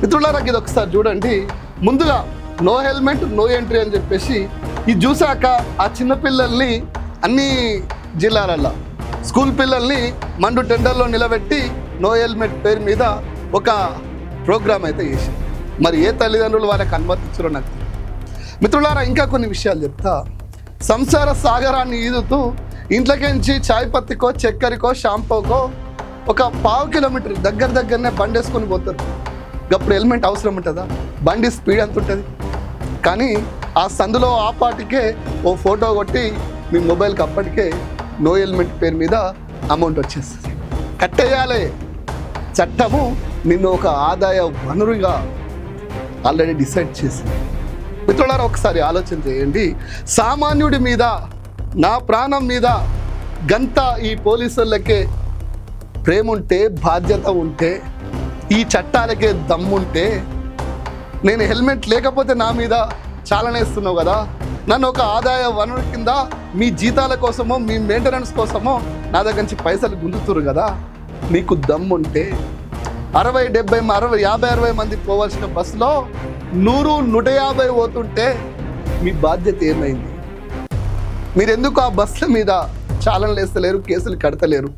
మిత్రులారా ఇది ఒకసారి చూడండి. ముందుగా నో హెల్మెట్ నో ఎంట్రీ అని చెప్పేసి ఇది చూశాక ఆ చిన్నపిల్లల్ని అన్ని జిల్లాలలో స్కూల్ పిల్లల్ని మండు టెండర్లో నిలబెట్టి నో హెల్మెట్ పేరు మీద ఒక ప్రోగ్రామ్ అయితే చేశారు. మరి ఏ తల్లిదండ్రులు వాళ్ళకి అనుమతించారో నాకు తెలియదు. మిత్రులారా ఇంకా కొన్ని విషయాలు చెప్తా. సంసార సాగరాన్ని ఈదుతూ ఇంట్లోకించి చాయ్ పత్తికో చక్కెరకో షాంపూకో ఒక 1/2 కిలోమీటర్ దగ్గరనే బండి వేసుకొని పోతారు. అప్పుడు హెల్మెట్ అవసరం ఉంటుందా? బండి స్పీడ్ ఎంత ఉంటుంది? కానీ ఆ సందులో ఆ పాటికే ఓ ఫోటో కొట్టి మీ మొబైల్కి అప్పటికే నో హెల్మెట్ పేరు మీద అమౌంట్ వచ్చేస్తుంది. కట్టేయాలి. చట్టము నిన్ను ఒక ఆదాయ వనరుగా ఆల్రెడీ డిసైడ్ చేసింది. మిత్రులారా ఒకసారి ఆలోచన చేయండి. సామాన్యుడి మీద, నా ప్రాణం మీద గంత ఈ పోలీసులకే ప్రేమ ఉంటే, బాధ్యత ఉంటే, ఈ చట్టాలకే దమ్ముంటే, నేను హెల్మెట్ లేకపోతే నా మీద చాలనేస్తున్నావు కదా, నన్ను ఒక ఆదాయ వనరు కింద మీ జీతాల కోసమో మీ మెయింటెనెన్స్ కోసమో నా దగ్గర నుంచి పైసలు గుంజుతురు కదా, నీకు దమ్ముంటే 60, 70, 50, 60 మంది పోవాల్సిన బస్సులో 100, 150 పోతుంటే మీ బాధ్యత ఏమైంది? మీరు ఎందుకు ఆ బస్సుల మీద చాలనలు వేస్తలేరు, కేసులు కడతలేరు?